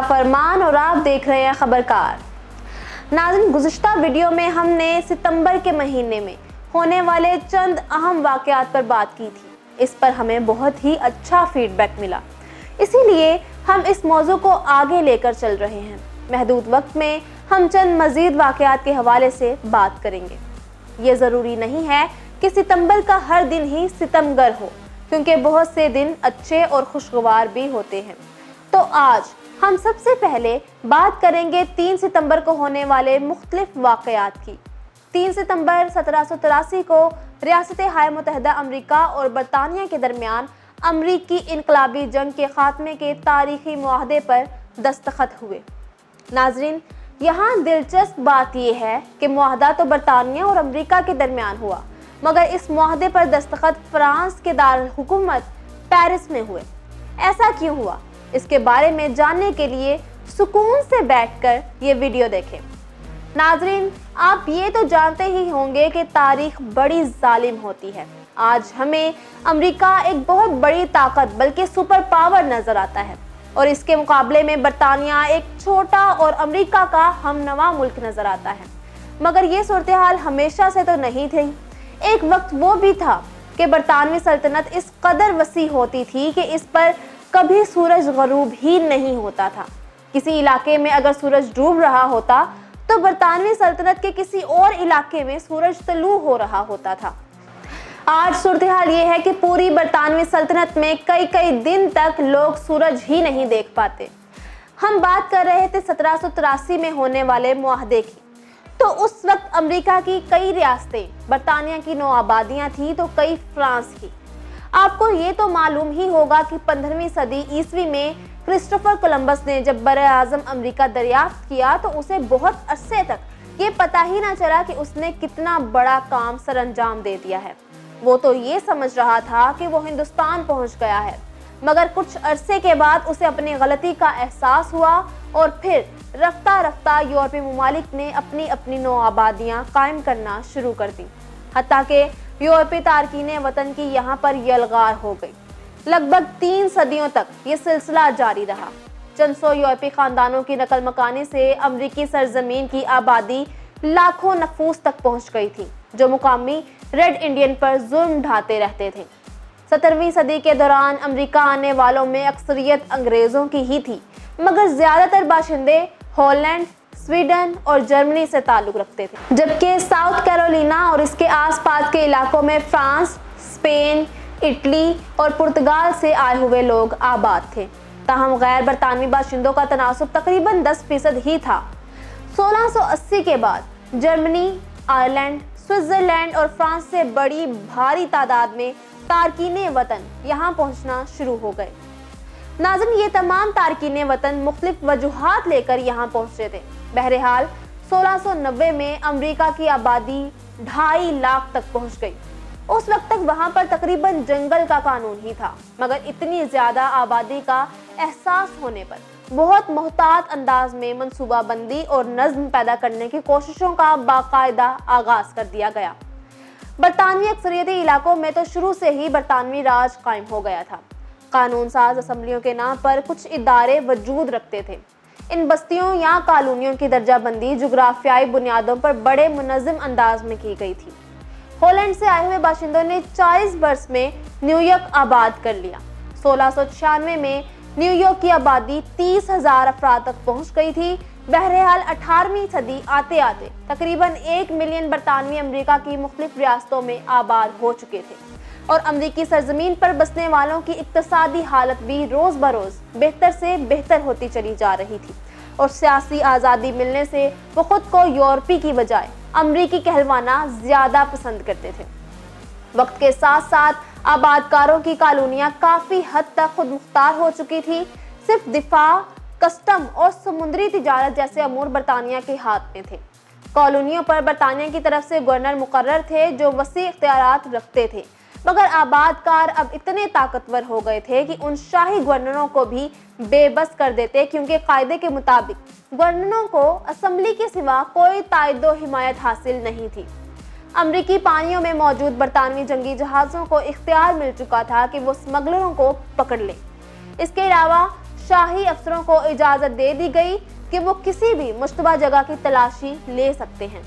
فرمان اور آپ دیکھ رہے ہیں خبرکار۔ ناظرین، گزشتہ ویڈیو میں ہم نے ستمبر کے مہینے میں ہونے والے چند اہم واقعات پر بات کی تھی۔ اس پر ہمیں بہت ہی اچھا فیڈ بیک ملا، اسی لیے ہم اس موضوع کو آگے لے کر چل رہے ہیں۔ محدود وقت میں ہم چند مزید واقعات کے حوالے سے بات کریں گے۔ یہ ضروری نہیں ہے کہ ستمبر کا ہر دن ہی ستمگر ہو، کیونکہ بہت سے دن اچھے اور خوشگوار بھی ہوتے ہیں۔ تو آج ہم سب سے پہلے بات کریں گے 3 ستمبر کو ہونے والے مختلف واقعات کی۔ 3 ستمبر 1783 کو ریاستہائے متحدہ امریکہ اور برطانیہ کے درمیان امریکی انقلابی جنگ کے خاتمے کے تاریخی معاہدے پر دستخط ہوئے۔ ناظرین، یہاں دلچسپ بات یہ ہے کہ معاہدہ تو برطانیہ اور امریکہ کے درمیان ہوا، مگر اس معاہدے پر دستخط فرانس کے دارالحکومت پیرس میں ہوئے۔ ایسا کیوں ہوا؟ اس کے بارے میں جاننے کے لیے سکون سے بیٹھ کر یہ ویڈیو دیکھیں۔ ناظرین، آپ یہ تو جانتے ہی ہوں گے کہ تاریخ بڑی ظالم ہوتی ہے۔ آج ہمیں امریکہ ایک بہت بڑی طاقت بلکہ سپر پاور نظر آتا ہے، اور اس کے مقابلے میں برطانیہ ایک چھوٹا اور امریکہ کا ہم نوا ملک نظر آتا ہے۔ مگر یہ صورتحال ہمیشہ سے تو نہیں تھی۔ ایک وقت وہ بھی تھا کہ برطانوی سلطنت اس قدر وسیع ہوتی تھی کہ اس پر کبھی سورج غروب ہی نہیں ہوتا تھا۔ کسی علاقے میں اگر سورج ڈوب رہا ہوتا تو برطانوی سلطنت کے کسی اور علاقے میں سورج طلوع ہو رہا ہوتا تھا۔ آج صورتحال یہ ہے کہ پوری برطانوی سلطنت میں کئی دن تک لوگ سورج ہی نہیں دیکھ پاتے۔ ہم بات کر رہے تھے 1783 میں ہونے والے معاہدے کی۔ تو اس وقت امریکہ کی کئی ریاستیں برطانیہ کی نو آبادیاں تھیں تو کئی فرانس کی۔ آپ کو یہ تو معلوم ہی ہوگا کہ 15ویں صدی عیسوی میں کرسٹوفر کولمبس نے جب بر اعظم امریکہ دریافت کیا تو اسے بہت عرصے تک یہ پتہ ہی نہ چلا کہ اس نے کتنا بڑا کام سر انجام دے دیا ہے۔ وہ تو یہ سمجھ رہا تھا کہ وہ ہندوستان پہنچ گیا ہے، مگر کچھ عرصے کے بعد اسے اپنی غلطی کا احساس ہوا اور پھر رفتہ رفتہ یورپی ممالک نے اپنی نو آبادیاں قائم کرنا شروع کر دی، حتیٰ کہ یورپی تارکین وطن کی یہاں پر یلغار ہو گئی۔ لگ بھگ 3 صدیوں تک یہ سلسلہ جاری رہا۔ چند سو یورپی خاندانوں کی نقل مکانی سے امریکی سرزمین کی آبادی لاکھوں نفوس تک پہنچ گئی تھی، جو مقامی ریڈ انڈین پر ظلم ڈھاتے رہتے تھے۔ 17ویں صدی کے دوران امریکہ آنے والوں میں اکثریت انگریزوں کی ہی تھی، مگر زیادہ تر باشندے ہالینڈ، سویڈن اور جرمنی سے تعلق رکھتے تھے، جبکہ ساؤتھ کیرولینا اور اس کے آس پاس کے علاقوں میں فرانس، اسپین، اٹلی اور پرتگال سے آئے ہوئے لوگ آباد تھے۔ تاہم غیر برطانوی باشندوں کا تناسب تقریباً 10% ہی تھا۔ 1680 کے بعد جرمنی، آئرلینڈ، سوئٹزرلینڈ اور فرانس سے بڑی بھاری تعداد میں تارکین وطن یہاں پہنچنا شروع ہو گئے۔ ناظرین، یہ تمام تارکین وطن مختلف وجوہات لے کر یہاں پہنچے تھے۔ بہرحال 1690 میں امریکہ کی آبادی 2.5 لاکھ تک پہنچ گئی۔ اس وقت تک وہاں پر تقریباً جنگل کا قانون ہی تھا، مگر اتنی زیادہ آبادی کا احساس ہونے پر بہت محتاط انداز میں منصوبہ بندی اور نظم پیدا کرنے کی کوششوں کا باقاعدہ آغاز کر دیا گیا۔ برطانوی اکثریتی علاقوں میں تو شروع سے ہی برطانوی راج قائم ہو گیا تھا۔ قانون ساز اسمبلیوں کے نام پر کچھ ادارے وجود رکھتے تھے۔ ان بستیوں یا کالونیوں کی درجہ بندی جغرافیائی بنیادوں پر بڑے منظم انداز میں کی گئی تھی۔ ہالینڈ سے آئے ہوئے باشندوں نے 40 برس میں نیو یارک آباد کر لیا۔ 1696 میں نیو یارک کی آبادی 30,000 افراد تک پہنچ گئی تھی۔ بہرحال 18ویں صدی آتے آتے تقریباً 1 ملین برطانوی امریکہ کی مختلف ریاستوں میں آباد ہو چکے تھے، اور امریکی سرزمین پر بسنے والوں کی اقتصادی حالت بھی روز بروز بہتر سے بہتر ہوتی چلی جا رہی تھی، اور سیاسی آزادی ملنے سے وہ خود کو یورپی کی بجائے امریکی کہلوانا زیادہ پسند کرتے تھے۔ وقت کے ساتھ ساتھ آبادکاروں کی کالونیاں کافی حد تک خود مختار ہو چکی تھی۔ صرف دفاع، کسٹم اور سمندری تجارت جیسے امور برطانیہ کے ہاتھ میں تھے۔ کالونیوں پر برطانیہ کی طرف سے گورنر مقرر تھے جو وسیع اختیارات رکھتے تھے، مگر آبادکار اب اتنے طاقتور ہو گئے تھے کہ ان شاہی گورنروں کو بھی بے بس کر دیتے، کیونکہ قاعدے کے مطابق گورنروں کو اسمبلی کے سوا کوئی تائید و حمایت حاصل نہیں تھی۔ امریکی پانیوں میں موجود برطانوی جنگی جہازوں کو اختیار مل چکا تھا کہ وہ اسمگلروں کو پکڑ لیں۔ اس کے علاوہ شاہی افسروں کو اجازت دے دی گئی کہ وہ کسی بھی مشتبہ جگہ کی تلاشی لے سکتے ہیں۔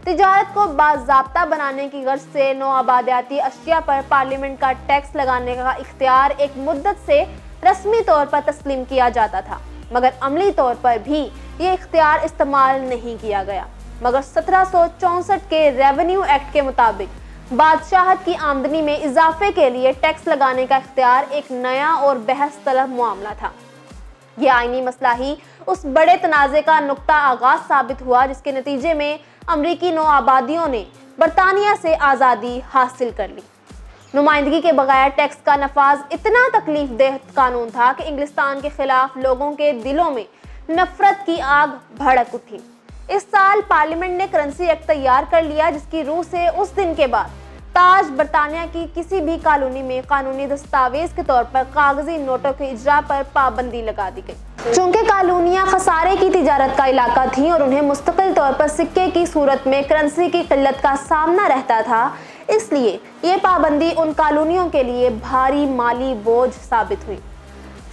تجارت کو باضابطہ بنانے کی غرض سے نوآبادیاتی اشیاء پر پارلیمنٹ کا ٹیکس لگانے کا اختیار ایک مدت سے رسمی طور پر تسلیم کیا جاتا تھا، مگر عملی طور پر بھی یہ اختیار استعمال نہیں کیا گیا۔ مگر 1764 کے ریونیو ایکٹ کے مطابق بادشاہت کی آمدنی میں اضافے کے لیے ٹیکس لگانے کا اختیار ایک نیا اور بحث طلب معاملہ تھا۔ یہ آئینی مسئلہ ہی اس بڑے تنازع کا نقطہ آغاز ثابت ہوا جس کے نتیجے میں امریکی نوآبادیوں نے برطانیہ سے آزادی حاصل کر لی۔ نمائندگی کے بغیر ٹیکس کا نفاذ اتنا تکلیف دہ قانون تھا کہ انگلستان کے خلاف لوگوں کے دلوں میں نفرت کی آگ بھڑک اٹھی۔ اس سال پارلیمنٹ نے کرنسی ایکٹ تیار کر لیا جس کی روح سے اس دن کے بعد تاج برطانیہ کی کسی بھی کالونی میں قانونی دستاویز کے طور پر کاغذی نوٹوں کے اجرا پر پابندی لگا دی گئی۔ چونکہ کالونیاں خسارے کی تجارت کا علاقہ تھیں اور انہیں مستقل طور پر سکے کی صورت میں کرنسی کی قلت کا سامنا رہتا تھا، اس لیے یہ پابندی ان کالونیوں کے لیے بھاری مالی بوجھ ثابت ہوئی۔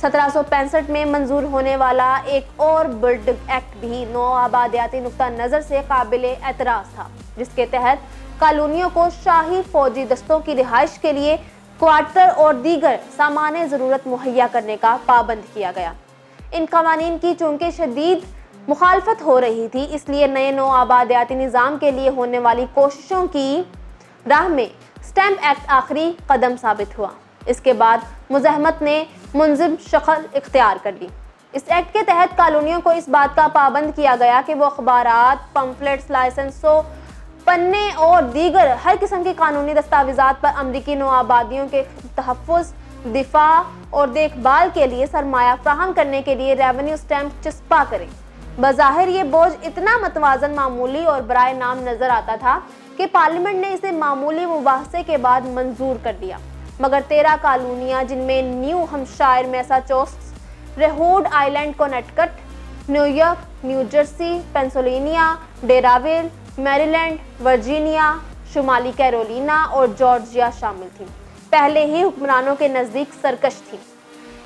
1765 میں منظور ہونے والا ایک اور بلڈ ایکٹ بھی نوآبادیاتی نقطہ نظر سے قابل اعتراض تھا، جس کے تحت کالونیوں کو شاہی فوجی دستوں کی رہائش کے لیے کوارٹر اور دیگر سامان ضرورت مہیا کرنے کا پابند کیا گیا۔ ان قوانین کی چونکہ شدید مخالفت ہو رہی تھی، اس لیے نئے نوآبادیاتی نظام کے لیے ہونے والی کوششوں کی راہ میں اسٹیمپ ایکٹ آخری قدم ثابت ہوا۔ اس کے بعد مزاحمت نے منظم شکل اختیار کر لی۔ اس ایکٹ کے تحت کالونیوں کو اس بات کا پابند کیا گیا کہ وہ اخبارات، پمفلٹس، لائسنسوں، پنے اور دیگر ہر قسم کی قانونی دستاویزات پر امریکی نوآبادیوں کے تحفظ، دفاع اور دیکھ بھال کے لیے سرمایہ فراہم کرنے کے لیے ریونیو اسٹیمپ چسپاں کریں۔ بظاہر یہ بوجھ اتنا متوازن، معمولی اور برائے نام نظر آتا تھا کہ پارلیمنٹ نے اسے معمولی مباحثے کے بعد منظور کر دیا، مگر 13 کالونیاں جن میں New Hampshire, Massachusetts, Rhode Island, Connecticut, New York, New Jersey, Pennsylvania, Delaware, Maryland, Virginia, شمالی کیرولینا اور جارجیا شامل تھیں، پہلے ہی حکمرانوں کے نزدیک سرکش تھیں۔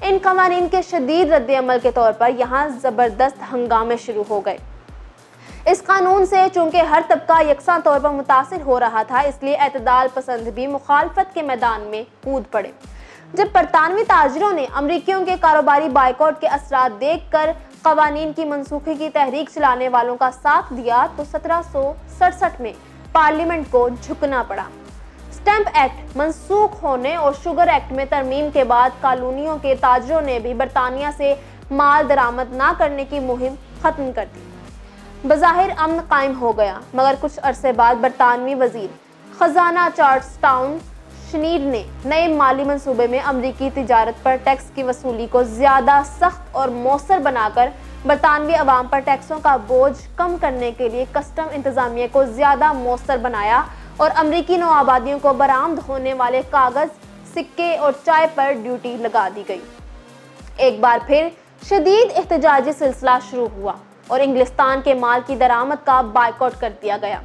ان قوانین کے شدید رد عمل کے طور پر یہاں زبردست ہنگامے شروع ہو گئے۔ اس قانون سے چونکہ ہر طبقہ یکساں طور پر متاثر ہو رہا تھا، اس لیے اعتدال پسند بھی مخالفت کے میدان میں کود پڑے۔ جب برطانوی تاجروں نے امریکیوں کے کاروباری بائیکاٹ کے اثرات دیکھ کر قوانین کی منسوخی کی تحریک چلانے والوں کا ساتھ دیا تو 1767 میں پارلیمنٹ کو جھکنا پڑا۔ اسٹیمپ ایکٹ منسوخ ہونے اور شوگر ایکٹ میں ترمیم کے بعد کالونیوں کے تاجروں نے بھی برطانیہ سے مال درآمد نہ کرنے کی مہم ختم کر دی۔ بظاہر امن قائم ہو گیا، مگر کچھ عرصے بعد برطانوی وزیر خزانہ چارلس ٹاؤن شنیڈ نے نئے مالی منصوبے میں امریکی تجارت پر ٹیکس کی وصولی کو زیادہ سخت اور مؤثر بنا کر برطانوی عوام پر ٹیکسوں کا بوجھ کم کرنے کے لیے کسٹم انتظامیہ کو زیادہ مؤثر بنایا اور امریکی نوآبادیوں کو برآمد ہونے والے کاغذ، سکے اور چائے پر ڈیوٹی لگا دی گئی۔ ایک بار پھر شدید احتجاجی سلسلہ شروع ہوا اور انگلستان کے مال کی درآمد کا بائیکاٹ کر دیا گیا۔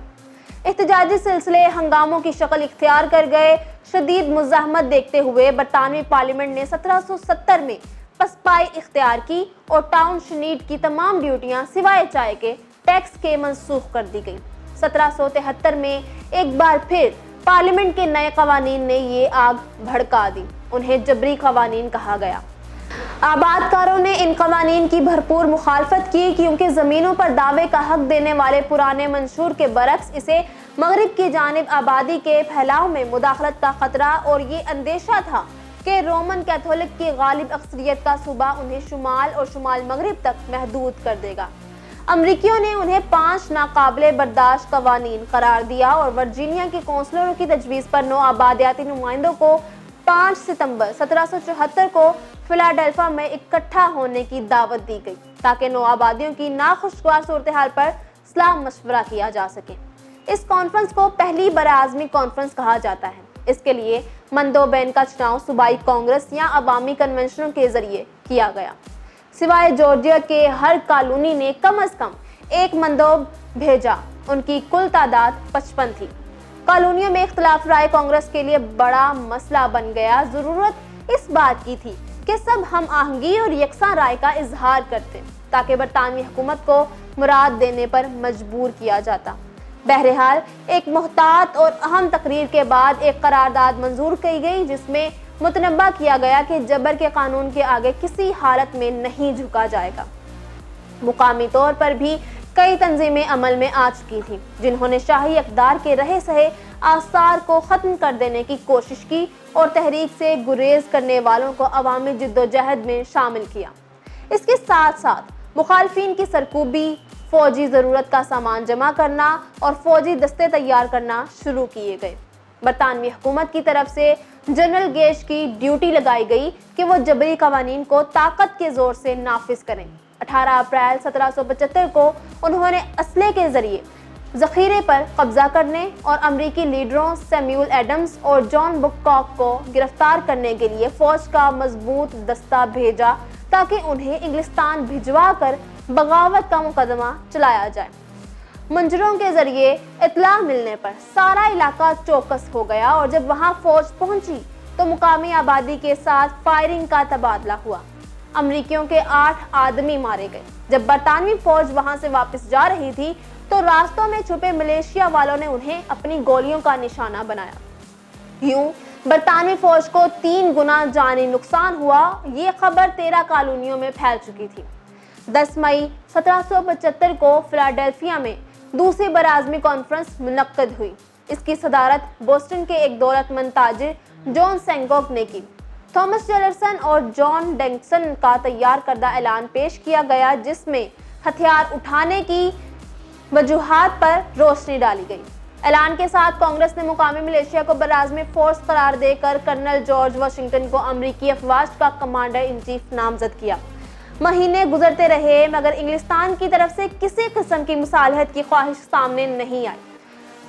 احتجاجی سلسلے ہنگاموں کی شکل اختیار کر گئے۔ شدید مزاحمت دیکھتے ہوئے برطانوی پارلیمنٹ نے 1770 میں پسپائی اختیار کی اور ٹاؤن شنیڈ کی تمام ڈیوٹیاں سوائے چائے کے ٹیکس کے منسوخ کر دی گئی۔ 1773 میں ایک بار پھر پارلیمنٹ کے نئے قوانین نے یہ آگ بھڑکا دی۔ انہیں جبری قوانین کہا گیا۔ آباد کاروں نے ان قوانین کی بھرپور مخالفت کی کیونکہ زمینوں پر دعوے کا حق دینے والے پرانے منشور کے برعکس اسے مغرب کی جانب آبادی کے پھیلاؤ میں مداخلت کا خطرہ اور یہ اندیشہ تھا کہ رومن کیتھولک کی غالب اکثریت کا صوبہ انہیں شمال اور شمال مغرب تک محدود کر دے گا۔ امریکیوں نے انہیں 5 ناقابل برداشت قوانین قرار دیا اور ورجینیا کی کونسلروں کی تجویز پر نوآبادیاتی نمائندوں کو 5 ستمبر 1774 کو فلاڈیلفیا میں اکٹھا ہونے کی دعوت دی گئی تاکہ نوآبادیوں کی ناخوشگوار صورتحال پر صلاح مشورہ کیا جا سکے۔ اس کانفرنس کو پہلی براعظمی کانفرنس کہا جاتا ہے۔ اس کے لیے مندوبین کا چناؤ صوبائی کانگریس یا عوامی کنونشنوں کے ذریعے کیا گیا۔ سوائے جارجیا کے ہر کالونی نے کم از کم ایک مندوب بھیجا۔ ان کی کل تعداد 55 تھی۔ کالونیوں میں اختلاف رائے کانگریس کے لیے بڑا مسئلہ بن گیا۔ ضرورت اس بات کی تھی کہ سب ہم آہنگی اور یکساں رائے کا اظہار کرتے تاکہ برطانوی حکومت کو مراد دینے پر مجبور کیا جاتا۔ بہرحال ایک محتاط اور اہم تقریر کے بعد ایک قرارداد منظور کی گئی جس میں متنبہ کیا گیا کہ جبر کے قانون کے آگے کسی حالت میں نہیں جھکا جائے گا۔ مقامی طور پر بھی کئی تنظیمیں عمل میں آ چکی تھیں جنہوں نے شاہی اقدار کے رہے سہے آثار کو ختم کر دینے کی کوشش کی اور تحریک سے گریز کرنے والوں کو عوامی جدوجہد میں شامل کیا۔ اس کے ساتھ ساتھ مخالفین کی سرکوبی، فوجی ضرورت کا سامان جمع کرنا اور فوجی دستے تیار کرنا شروع کیے گئے۔ برطانوی حکومت کی طرف سے جنرل گیج کی ڈیوٹی لگائی گئی کہ وہ جبری قوانین کو طاقت کے زور سے نافذ کریں۔ 18 اپریل 1775 کو انہوں نے اسلحے کے ذریعے ذخیرے پر قبضہ کرنے اور امریکی لیڈروں سیمیول ایڈمز اور جان بک کو گرفتار کرنے کے لیے فوج کا مضبوط دستہ بھیجا تاکہ انہیں انگلستان بھجوا کر بغاوت کا مقدمہ چلایا جائے۔ منجروں کے ذریعے اطلاع ملنے پر سارا علاقہ چوکس ہو گیا اور جب وہاں فوج پہنچی تو مقامی آبادی کے ساتھ فائرنگ کا تبادلہ ہوا۔ امریکیوں کے 8 آدمی مارے گئے۔ جب برطانوی فوج وہاں سے واپس جا رہی تھی تو راستوں میں چھپے ملیشیا والوں نے انہیں اپنی گولیوں کا نشانہ بنایا۔ یوں برطانوی فوج کو 3 گنا جانی نقصان ہوا۔ یہ خبر 13 کالونیوں میں پھیل چکی تھی۔ 10 مئی 1775 کو فلاڈیلفیا میں دوسری براعظمی کانفرنس منعقد ہوئی۔ اس کی صدارت بوسٹن کے ایک دولت مند تاجر جان سینکوک نے کی۔ تھامس جیفرسن اور جان ڈنکسن کا تیار کردہ اعلان پیش کیا گیا جس میں ہتھیار اٹھانے کی وجوہات پر روشنی ڈالی گئی۔ اعلان کے ساتھ کانگریس نے مقامی ملیشیا کو براعظمی فورس قرار دے کر کرنل جارج واشنگٹن کو امریکی افواج کا کمانڈر ان چیف نامزد کیا۔ مہینے گزرتے رہے مگر انگلستان کی طرف سے کسی قسم کی مصالحت کی خواہش سامنے نہیں آئی۔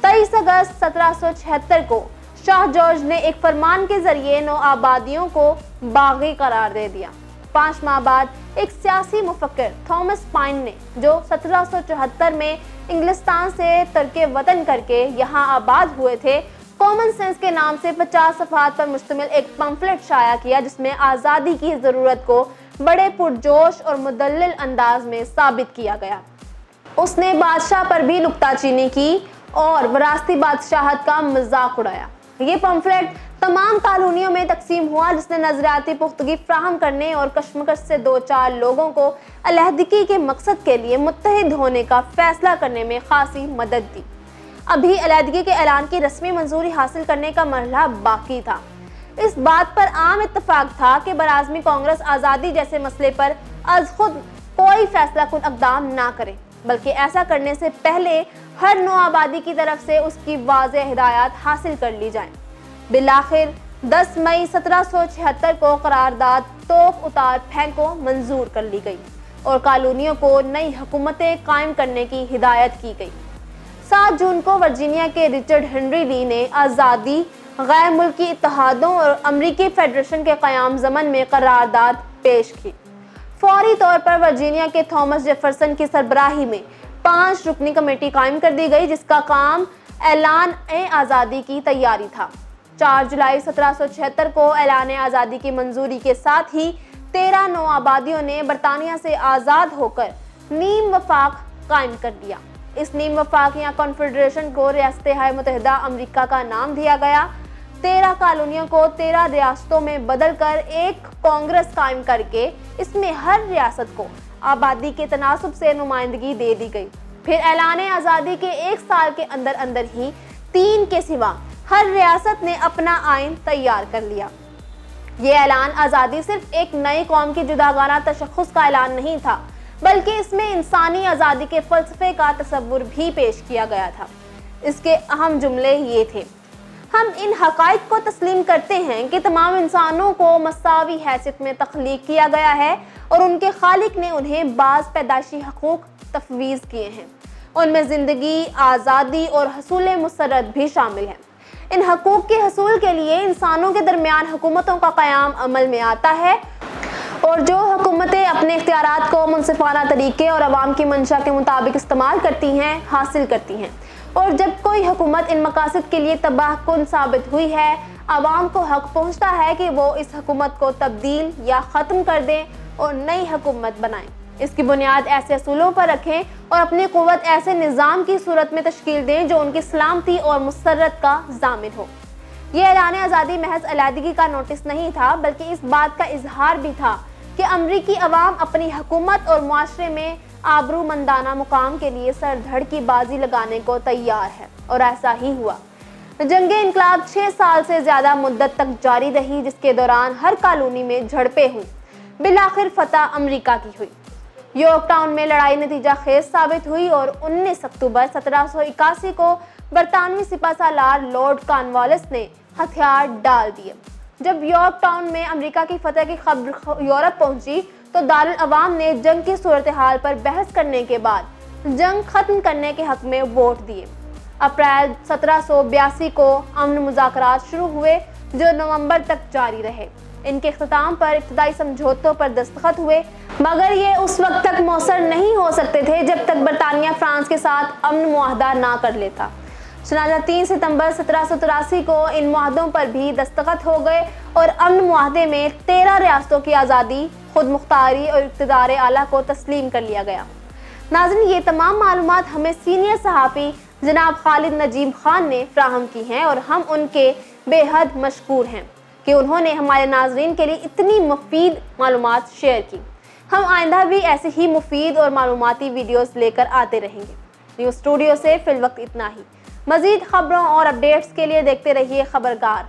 23 اگست 1776 کو شاہ جارج نے ایک فرمان کے ذریعے نو آبادیوں کو باغی قرار دے دیا۔ 5 ماہ بعد ایک سیاسی مفکر تھامس پائن نے جو 1774 میں انگلستان سے ترک وطن کر کے یہاں آباد ہوئے تھے، کامن سینس کے نام سے 50 صفحات پر مشتمل ایک پمفلٹ شائع کیا جس میں آزادی کی ضرورت کو بڑے پرجوش اور مدلل انداز میں ثابت کیا گیا۔ اس نے بادشاہ پر بھی نکتہ چینی کی اور وراثتی بادشاہت کا مذاق اڑایا۔ یہ پمفلٹ تمام کالونیوں میں تقسیم ہوا جس نے نظریاتی پختگی فراہم کرنے اور کشمکش سے 2-4 لوگوں کو علیحدگی کے مقصد کے لیے متحد ہونے کا فیصلہ کرنے میں خاصی مدد دی۔ ابھی علیحدگی کے اعلان کی رسمی منظوری حاصل کرنے کا مرحلہ باقی تھا۔ اس بات پر عام اتفاق تھا کہ براعظمی کانگریس آزادی جیسے مسئلے پر از خود کوئی فیصلہ کن اقدام نہ کرے، بلکہ ایسا کرنے سے پہلے ہر نو آبادی کی طرف سے اس کی واضح ہدایات حاصل کر لی جائیں۔ بالآخر 10 مئی 1776 کو قرارداد توپ اتار پھینکو منظور کر لی گئی اور کالونیوں کو نئی حکومتیں قائم کرنے کی ہدایت کی گئی۔ 7 جون کو ورجینیا کے رچرڈ ہنری لی نے آزادی، غیر ملکی اتحادوں اور امریکی فیڈریشن کے قیام ضمن میں قرارداد پیش کی۔ فوری طور پر ورجینیا کے تھامس جیفرسن کی سربراہی میں 5 رکنی کمیٹی قائم کر دی گئی جس کا کام اعلان آزادی کی تیاری تھا۔ 4 جولائی 1776 کو اعلان آزادی کی منظوری کے ساتھ ہی 13 نو آبادیوں نے برطانیہ سے آزاد ہو کر نیم وفاق قائم کر دیا۔ اس نیم وفاق یا کنفیڈریشن کو ریاستہائے متحدہ امریکہ کا نام دیا گیا۔ 13 کالونیوں کو 13 ریاستوں میں بدل کر ایک کانگریس قائم کر کے اس میں ہر ریاست کو آبادی کے تناسب سے نمائندگی دے دی گئی۔ پھر اعلان آزادی کے 1 سال کے اندر ہی 3 کے سوا ہر ریاست نے اپنا آئین تیار کر لیا۔ یہ اعلان آزادی صرف ایک نئی قوم کی جداگانہ تشخص کا اعلان نہیں تھا، بلکہ اس میں انسانی آزادی کے فلسفے کا تصور بھی پیش کیا گیا تھا۔ اس کے اہم جملے یہ تھے: ہم ان حقائق کو تسلیم کرتے ہیں کہ تمام انسانوں کو مساوی حیثیت میں تخلیق کیا گیا ہے اور ان کے خالق نے انہیں بعض پیدائشی حقوق تفویض کیے ہیں۔ ان میں زندگی، آزادی اور حصول مسرت بھی شامل ہیں۔ ان حقوق کے حصول کے لیے انسانوں کے درمیان حکومتوں کا قیام عمل میں آتا ہے اور جو حکومتیں اپنے اختیارات کو منصفانہ طریقے اور عوام کی منشا کے مطابق استعمال کرتی ہیں، حاصل کرتی ہیں، اور جب کوئی حکومت ان مقاصد کے لیے تباہ کن ثابت ہوئی ہے، عوام کو حق پہنچتا ہے کہ وہ اس حکومت کو تبدیل یا ختم کر دیں اور نئی حکومت بنائیں، اس کی بنیاد ایسے اصولوں پر رکھیں اور اپنی قوت ایسے نظام کی صورت میں تشکیل دیں جو ان کی سلامتی اور مسرت کا ضامن ہو۔ یہ اعلان آزادی محض علیحدگی کا نوٹس نہیں تھا، بلکہ اس بات کا اظہار بھی تھا کہ امریکی عوام اپنی حکومت اور معاشرے میں آبرومندانہ مقام کے لیے سر دھڑ کی بازی لگانے کو تیار ہے، اور ایسا ہی ہوا۔ جنگ انقلاب 6 سال سے زیادہ مدت تک جاری رہی، جس کے دوران ہر کالونی میں جھڑپیں ہوئیں۔ بالآخر فتح امریکہ کی ہوئی۔ یارک ٹاؤن میں لڑائی نتیجہ خیز ثابت ہوئی اور 19 اکتوبر 1781 کو برطانوی سپہ سالار لارڈ کارنوالیس نے ہتھیار ڈال دیے۔ جب یارک ٹاؤن میں امریکہ کی فتح کی خبر یورپ پہنچی تو دارالعوام نے جنگ کی صورتحال پر بحث کرنے کے بعد جنگ ختم کرنے کے حق میں ووٹ دیے۔ اپریل 1782 کو امن مذاکرات شروع ہوئے جو نومبر تک جاری رہے۔ ان کے اختتام پر ابتدائی سمجھوتوں پر دستخط ہوئے، مگر یہ اس وقت تک مؤثر نہیں ہو سکتے تھے جب تک برطانیہ فرانس کے ساتھ امن معاہدہ نہ کر لیتا۔ چنانچہ 3 ستمبر 1783 کو ان معاہدوں پر بھی دستخط ہو گئے اور امن معاہدے میں 13 ریاستوں کی آزادی، خود مختاری اور اقتدار اعلیٰ کو تسلیم کر لیا گیا۔ ناظرین، یہ تمام معلومات ہمیں سینئر صحافی جناب خالد نجیب خان نے فراہم کی ہیں اور ہم ان کے بے حد مشکور ہیں کہ انہوں نے ہمارے ناظرین کے لیے اتنی مفید معلومات شیئر کی۔ ہم آئندہ بھی ایسے ہی مفید اور معلوماتی ویڈیوز لے کر آتے رہیں گے۔ نیوز اسٹوڈیو سے فی الوقت اتنا ہی۔ مزید خبروں اور اپڈیٹس کے لیے دیکھتے رہیے خبرگار۔